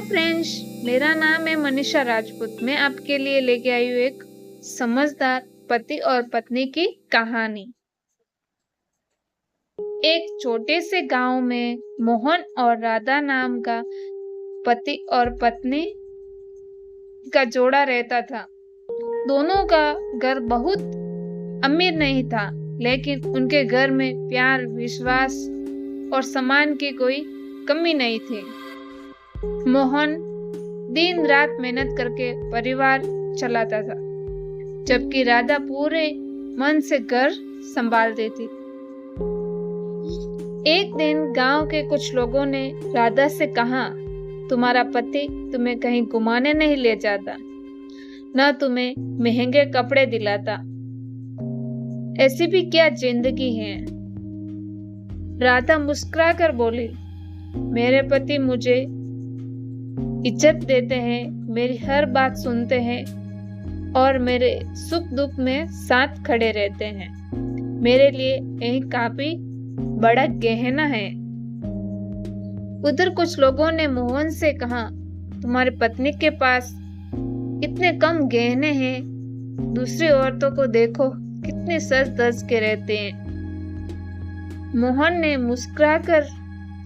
Friends, मेरा नाम है मनीषा राजपूत। मैं आपके लिए लेके आई हूँ एक समझदार पति और पत्नी की कहानी। एक छोटे से गांव में मोहन और राधा नाम का पति और पत्नी का जोड़ा रहता था। दोनों का घर बहुत अमीर नहीं था, लेकिन उनके घर में प्यार, विश्वास और सम्मान की कोई कमी नहीं थी। मोहन दिन रात मेहनत करके परिवार चलाता था, जबकि राधा पूरे मन से घर संभालती थी। एक दिन गांव के कुछ लोगों ने राधा से कहा, तुम्हारा पति तुम्हें कहीं घुमाने नहीं ले जाता, न तुम्हें महंगे कपड़े दिलाता। ऐसी भी क्या जिंदगी है। राधा मुस्कुराकर बोली, मेरे पति मुझे इज्जत देते हैं, मेरी हर बात सुनते हैं और मेरे सुख दुख में साथ खड़े रहते हैं। मेरे लिए यही काफी बड़ा गहना है। उधर कुछ लोगों ने मोहन से कहा, तुम्हारी पत्नी के पास इतने कम गहने हैं, दूसरी औरतों को देखो कितने सज धज के रहते हैं। मोहन ने मुस्कुराकर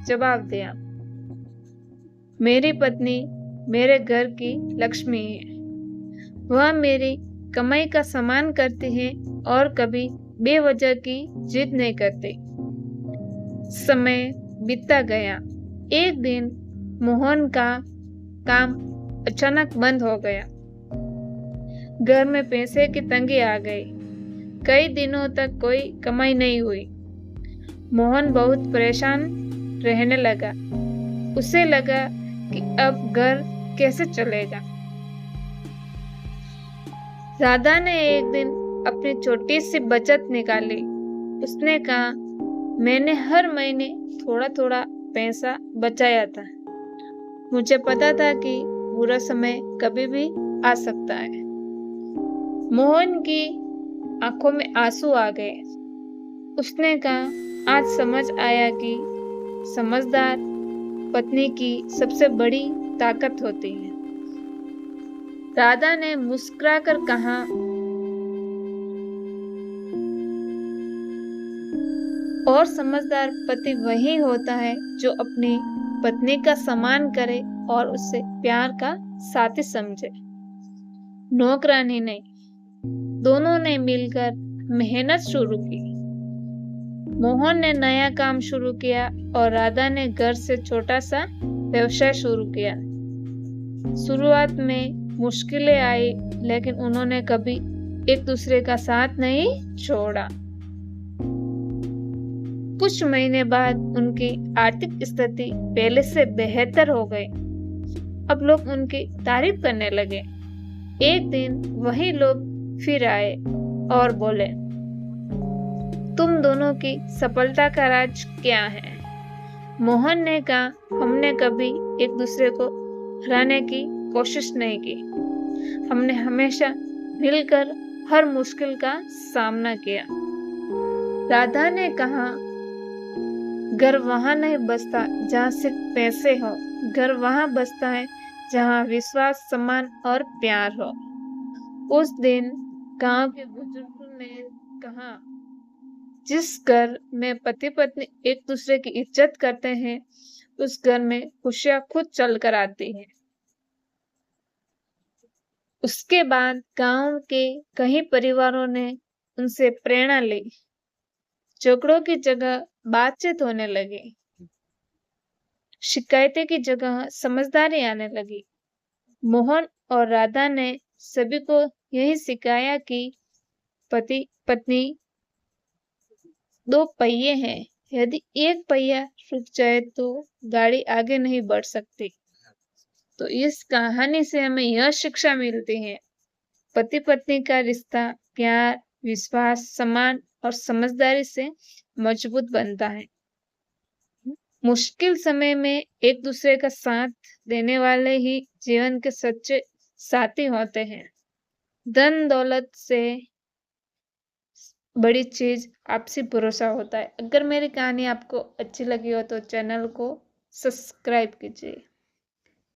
जवाब दिया, मेरी पत्नी मेरे घर की लक्ष्मी है। वह मेरी कमाई का सम्मान करती है और कभी बेवजह की जिद नहीं करती। समय बीतता गया। एक दिन मोहन का काम अचानक बंद हो गया। घर में पैसे की तंगी आ गई। कई दिनों तक कोई कमाई नहीं हुई। मोहन बहुत परेशान रहने लगा। उसे लगा कि अब घर कैसे चलेगा। राधा ने एक दिन अपनी छोटी सी बचत निकाली। उसने कहा, मैंने हर महीने थोड़ा थोड़ा पैसा बचाया था। मुझे पता था कि बुरा समय कभी भी आ सकता है। मोहन की आंखों में आंसू आ गए। उसने कहा, आज समझ आया कि समझदार पत्नी की सबसे बड़ी ताकत होती है। राधा ने मुस्कुराकर कहा, और समझदार पति वही होता है जो अपनी पत्नी का सम्मान करे और उससे प्यार का साथी समझे, नौकरानी नहीं। दोनों ने मिलकर मेहनत शुरू की। मोहन ने नया काम शुरू किया और राधा ने घर से छोटा सा व्यवसाय शुरू किया। शुरुआत में मुश्किलें आई, लेकिन उन्होंने कभी एक दूसरे का साथ नहीं छोड़ा। कुछ महीने बाद उनकी आर्थिक स्थिति पहले से बेहतर हो गई। अब लोग उनकी तारीफ करने लगे। एक दिन वही लोग फिर आए और बोले, तुम दोनों की सफलता का राज क्या है? मोहन ने कहा, हमने कभी एक दूसरे को हराने की कोशिश नहीं की। हमने हमेशा मिलकर हर मुश्किल का सामना किया। राधा ने कहा, घर वहां नहीं बसता जहाँ सिर्फ पैसे हो, घर वहां बसता है जहाँ विश्वास, सम्मान और प्यार हो। उस दिन गांव के बुजुर्गों ने कहा, जिस घर में पति पत्नी एक दूसरे की इज्जत करते हैं, उस घर में खुशियां खुद चलकर आती हैं। उसके बाद गांव के कई परिवारों ने उनसे प्रेरणा ली। झगड़ों की जगह बातचीत होने लगी। शिकायतें की जगह समझदारी आने लगी। मोहन और राधा ने सभी को यही सिखाया कि पति पत्नी दो पहिए हैं। यदि एक पहिया रुक जाए तो गाड़ी आगे नहीं बढ़ सकती। तो इस कहानी से हमें यह शिक्षा मिलती है, पति पत्नी का रिश्ता प्यार, विश्वास, सम्मान और समझदारी से मजबूत बनता है। मुश्किल समय में एक दूसरे का साथ देने वाले ही जीवन के सच्चे साथी होते हैं। धन दौलत से बड़ी चीज आपसी भरोसा होता है। अगर मेरी कहानी आपको अच्छी लगी हो तो चैनल को सब्सक्राइब कीजिए।